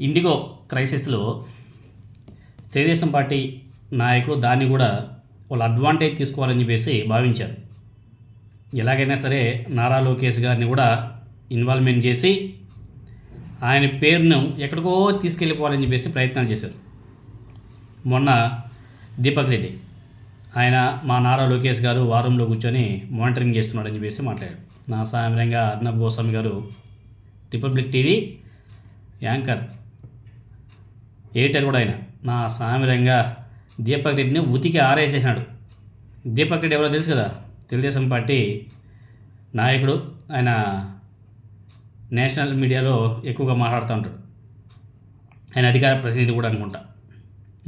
IndiGo క్రైసిస్లో Telugu Desam party నాయకులు దాన్ని కూడా వాళ్ళు అడ్వాంటేజ్ తీసుకోవాలని చెప్పేసి భావించారు. ఎలాగైనా సరే నారా లోకేష్ గారిని కూడా ఇన్వాల్వ్మెంట్ చేసి ఆయన పేరును ఎక్కడికో తీసుకెళ్ళిపోవాలని చెప్పేసి ప్రయత్నాలు చేశారు. మొన్న దీపక్ రెడ్డి ఆయన మా నారా లోకేష్ గారు వారంలో కూర్చొని మానిటరింగ్ చేస్తున్నాడని చెప్పేసి మాట్లాడారు. నా సాయంత్రంగా అర్నబ్ గోస్వామి గారు రిపబ్లిక్ టీవీ యాంకర్ ఎడిటర్ కూడా ఆయన నా సామిరంగా దీపక్ రెడ్డిని ఉతికి ఆరేసేసినాడు. దీపక్ రెడ్డి ఎవరో తెలుసు కదా, తెలుగుదేశం పార్టీ నాయకుడు. ఆయన నేషనల్ మీడియాలో ఎక్కువగా మాట్లాడుతూ ఉంటాడు. ఆయన అధికార ప్రతినిధి కూడా అనుకుంటా.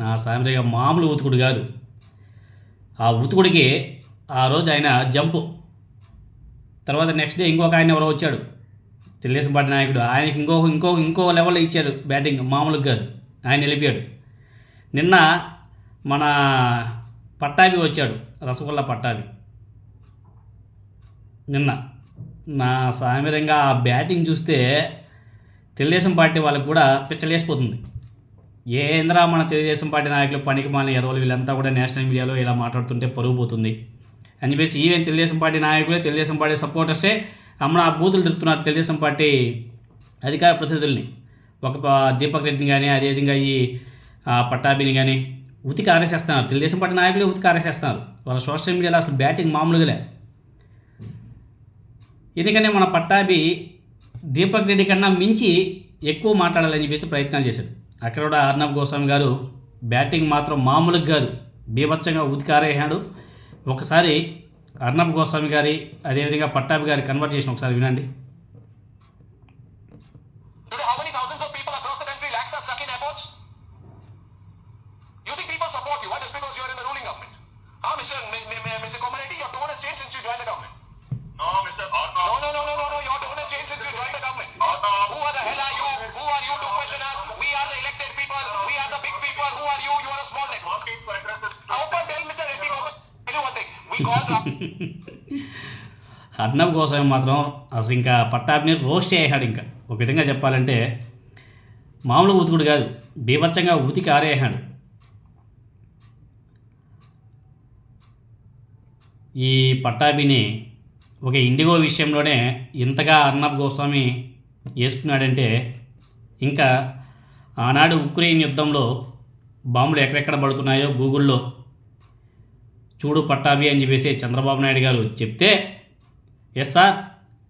నా సామిరంగా మామూలు ఉతుకుడు కాదు. ఆ ఉతుకుడికి ఆ రోజు ఆయన జంపు, తర్వాత నెక్స్ట్ డే ఇంకొక ఆయన ఎవరో వచ్చాడు తెలుగుదేశం పార్టీ నాయకుడు, ఆయనకి ఇంకో లెవెల్లో ఇచ్చారు బ్యాటింగ్, మామూలుగా కాదు. ఆయన వెళ్ళిపోయాడు. నిన్న మన పట్టాభి వచ్చాడు, రసగుల్లా పట్టాభి. నిన్న నా సామిరంగా ఆ బ్యాటింగ్ చూస్తే తెలుగుదేశం పార్టీ వాళ్ళకి కూడా పిచ్చలేసిపోతుంది. ఏంద్రా మన తెలుగుదేశం పార్టీ నాయకులు పనికి మాలిన ఎదవలు వీళ్ళంతా కూడా నేషనల్ మీడియాలో ఇలా మాట్లాడుతుంటే పరుగు పోతుంది అని చెప్పేసి ఈవెన్ తెలుగుదేశం పార్టీ నాయకులే, తెలుగుదేశం పార్టీ సపోర్టర్సే అమ్మ ఆ బూతులు తిరుగుతున్నారు తెలుగుదేశం పార్టీ అధికార ప్రతినిధుల్ని. ఒక దీపక్ రెడ్డిని కానీ అదేవిధంగా ఈ పట్టాభిని కానీ ఉతికి ఆరేసేస్తున్నారు. తెలుగుదేశం పార్టీ నాయకులే ఉతికి ఆరేసేస్తున్నారు. వాళ్ళ సోషల్ మీడియాలో అసలు బ్యాటింగ్ మామూలుగాలే. ఎందుకంటే మన పట్టాభి దీపక్ రెడ్డి కన్నా మించి ఎక్కువ మాట్లాడాలని చెప్పేసి ప్రయత్నాలు చేశారు. అక్కడ కూడా అర్నబ్ గోస్వామి గారు బ్యాటింగ్ మాత్రం మామూలుగా కాదు, బీభత్సంగా ఉతికారేసాడు. ఒకసారి అర్నబ్ గోస్వామి గారి అదేవిధంగా పట్టాభి గారి కన్వర్జేషన్ ఒకసారి వినండి. అర్నబ్ గోస్వామి మాత్రం అసలు ఇంకా పట్టాభిని రోస్ట్ చేసాడు. ఇంకా ఒక విధంగా చెప్పాలంటే మామూలు ఉతుకుడు కాదు, బీభత్సంగా ఉతికి ఆరేసాడు. ఈ పట్టాభిని ఒక ఇండిగో విషయంలోనే ఇంతగా అర్నబ్ గోస్వామి వేసుకున్నాడంటే ఇంకా ఆనాడు ఉక్రెయిన్ యుద్ధంలో బాంబులు ఎక్కడెక్కడ పడుతున్నాయో గూగుల్లో చూడు పట్టాభి అని చెప్పేసి చంద్రబాబు నాయుడు గారు చెప్తే ఎస్ సార్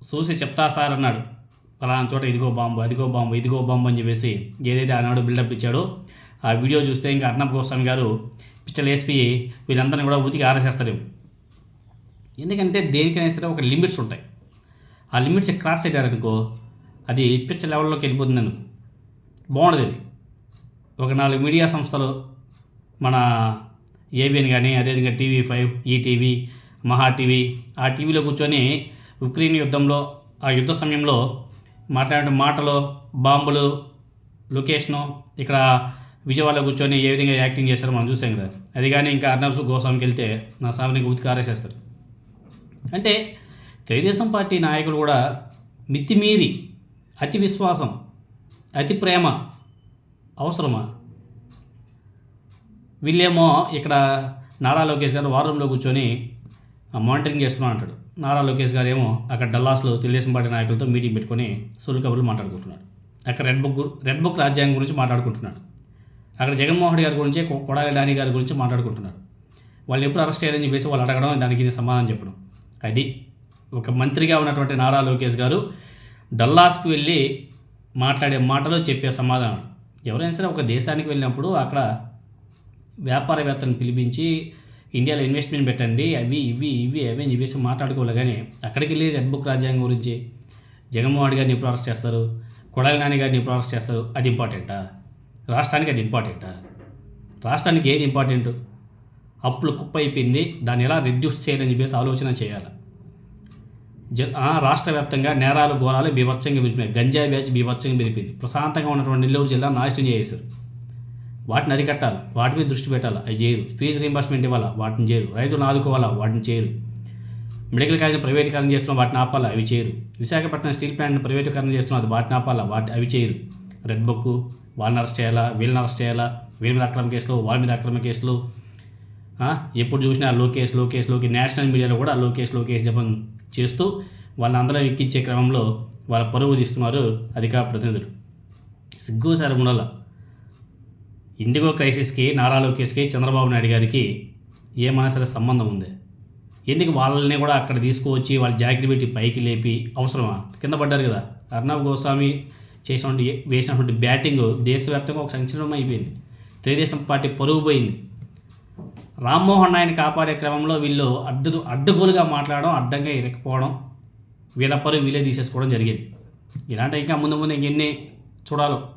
చూసి చెప్తా సార్ అన్నాడు. ఫలానా చోట ఇదిగో బాంబు, అదిగో బాంబు, ఇదిగో బాంబు అని చెప్పేసి ఏదైతే ఆనాడు బిల్డప్ ఇచ్చాడో ఆ వీడియో చూస్తే ఇంకా అర్నబ్ గోస్వామి గారు పిచ్చలేసి వీళ్ళందరినీ కూడా ఉతికి ఆరేసేస్తారు. ఎందుకంటే దేనికైనా సరే ఒక లిమిట్స్ ఉంటాయి. ఆ లిమిట్స్ క్రాస్ అయ్యారనుకో అది పిచ్చ లెవెల్లోకి వెళ్ళిపోతుంది. అనుకో బాగుండదు. అది ఒక 4 మీడియా సంస్థలు మన ఏబిఎన్ కానీ అదేవిధంగా TV5, ఈటీవీ, మహా టీవీ, ఆ టీవీలో కూర్చొని ఉక్రెయిన్ యుద్ధంలో ఆ యుద్ధ సమయంలో మాట్లాడే మాటలు, బాంబులు, లొకేషను, ఇక్కడ విజయవాడలో కూర్చొని ఏ విధంగా యాక్టింగ్ చేస్తారో మనం చూసాం కదా. అది కానీ ఇంకా అర్నబ్ గోస్వామికి వెళ్తే నా సామాన్యంగా ఉతికి ఆరేసేస్తారు. అంటే తెలుగుదేశం పార్టీ నాయకులు కూడా మితిమీరి అతి విశ్వాసం, అతి ప్రేమ అవసరమా? వీళ్ళేమో ఇక్కడ నారా లోకేష్ గారు వారంలో కూర్చొని మానిటరింగ్ చేస్తున్నా అంటాడు. నారా లోకేష్ గారు ఏమో అక్కడ డల్లాస్లో తెలుగుదేశం పార్టీ నాయకులతో మీటింగ్ పెట్టుకొని సొల్లు కబుర్లు మాట్లాడుకుంటున్నాడు. అక్కడ రెడ్ బుక్ రాజ్యాంగం గురించి మాట్లాడుకుంటున్నాడు. అక్కడ జగన్మోహన్ రెడ్డి గారి గురించి, కొడాలి నాని గారి గురించి మాట్లాడుకుంటున్నాడు. వాళ్ళు ఎప్పుడు అరెస్ట్ చేయాలని చెప్పేసి వాళ్ళు అడగడం, దానికి సమాధానం చెప్పడం. అది ఒక మంత్రిగా ఉన్నటువంటి నారా లోకేష్ గారు డల్లాస్కి వెళ్ళి మాట్లాడే మాటలో చెప్పే సమాధానం. ఎవరైనా సరే ఒక దేశానికి వెళ్ళినప్పుడు అక్కడ వ్యాపారవేత్తలను పిలిపించి ఇండియాలో ఇన్వెస్ట్మెంట్ పెట్టండి, అవి అని చెప్పేసి మాట్లాడుకోవాలి. కానీ అక్కడికి వెళ్ళి రెడ్ బుక్ రాజ్యాంగం గురించి జగన్మోహన్ రెడ్డి గారిని ఎప్పుడు అరెస్ట్ చేస్తారు, కొడాలి నాని గారిని ఎప్పుడు అరెస్ట్ చేస్తారు? అది ఇంపార్టెంటా? రాష్ట్రానికి అది ఇంపార్టెంటా? రాష్ట్రానికి ఏది ఇంపార్టెంట్? అప్పులు కుప్ప అయిపోయింది, దాన్ని ఎలా రెడ్యూస్ చేయాలని చెప్పేసి ఆలోచన చేయాలి. రాష్ట్ర వ్యాప్తంగా నేరాలు ఘోరాలు బీభత్సంగా పెరిగిపోయినాయి. గంజాయి బ్యాచ్ బీభత్సంగా పెరిగిపోయింది. ప్రశాంతంగా ఉన్నటువంటి నెల్లూరు జిల్లా నాశనం చేసేశారు. వాటిని అరికట్టాలి, వాటి మీద దృష్టి పెట్టాలి, అవి చేయరు. ఫీజు రీంబర్స్మెంట్ ఇవ్వాలా, వాటిని చేయరు. రైతులను ఆదుకోవాలా, వాటిని చేయరు. మెడికల్ కాలేజ్ ప్రైవేటీకరణ చేస్తున్నాం, వాటిని ఆపాలా, అవి చేయరు. విశాఖపట్నం స్టీల్ ప్లాంట్ని ప్రైవేటీకరణ చేస్తున్నాం, అది వాటిని ఆపాలా, అవి చేయరు. రెడ్ బుక్ వాళ్ళని అరెస్ట్ చేయాలా, వీళ్ళని అరెస్ట్ చేయాలా, వీళ్ళ మీద అక్రమ కేసులు, వాళ్ళ మీద అక్రమ కేసులు, ఎప్పుడు చూసినా లోకేష్ నేషనల్ మీడియాలో కూడా లోకేష్ జపం చేస్తూ వాళ్ళని అందరూ ఎక్కించే క్రమంలో వాళ్ళ పరువు తీస్తున్నారు అధికార ప్రతినిధులు. సిగ్గు సార్ ఉండాల. ఇండిగో క్రైసిస్కి, నారా లోకేష్కి, చంద్రబాబు నాయుడు గారికి ఏమైనా సరే సంబంధం ఉంది. ఎందుకు వాళ్ళని కూడా అక్కడ తీసుకువచ్చి వాళ్ళ జాకెట్ పెట్టి పైకి లేపి అవసరమా? కింద పడ్డారు కదా. అర్నబ్ గోస్వామి వేసినటువంటి బ్యాటింగ్ దేశవ్యాప్తంగా ఒక సంచలనం అయిపోయింది. తెలుగుదేశం పార్టీ పరుగు పోయింది. రామ్మోహన్ నాయుని కాపాడే క్రమంలో వీళ్ళు అడ్డగోలుగా మాట్లాడడం, అడ్డంగా ఇరకపోవడం, వీళ్ళ పరుగు వీళ్ళే తీసేసుకోవడం జరిగింది. ఇలాంటి ఇంకా ముందు ఇంకెన్ని చూడాలో.